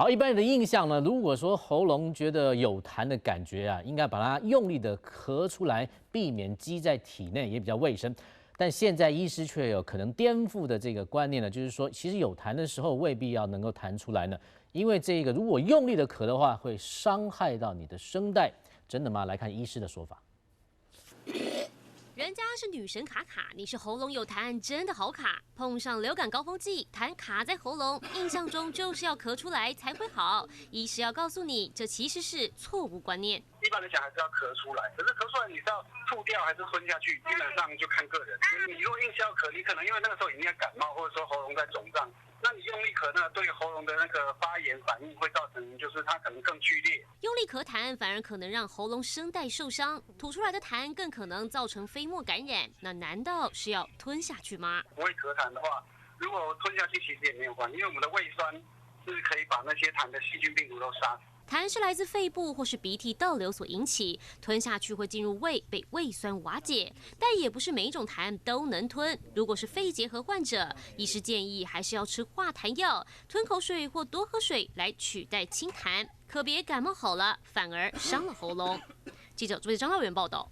好，一般人的印象呢，如果说喉咙觉得有痰的感觉啊，应该把它用力的咳出来，避免积在体内，也比较卫生。但现在医师却有可能颠覆的这个观念呢，就是说，其实有痰的时候未必要能够弹出来呢，因为这个如果用力的咳的话，会伤害到你的声带。真的吗？来看医师的说法。人家是女神卡卡，你是喉咙有痰，真的好卡。碰上流感高峰季，痰卡在喉咙，印象中就是要咳出来才会好。医师要告诉你，这其实是错误观念。一般来讲还是要咳出来，可是咳出来你是要吐掉还是吞下去，基本上就看个人。你如果硬是要咳，你可能因为那个时候已经在感冒，或者说喉咙在肿胀，那你用力咳呢，对喉咙的那个发炎反应会造成，就是它可能更剧烈。用力咳痰反而可能让喉咙声带受伤，吐出来的痰更可能造成飞沫感染。那难道是要吞下去吗？不会咳痰的话，如果吞下去其实也没有关系，因为我们的胃酸是可以把那些痰的细菌病毒都杀死。痰是来自肺部或是鼻涕倒流所引起，吞下去会进入胃，被胃酸瓦解。但也不是每一种痰都能吞。如果是肺结核患者，医师建议还是要吃化痰药，吞口水或多喝水来取代清痰，可别感冒好了反而伤了喉咙。记者朱张浩源报道。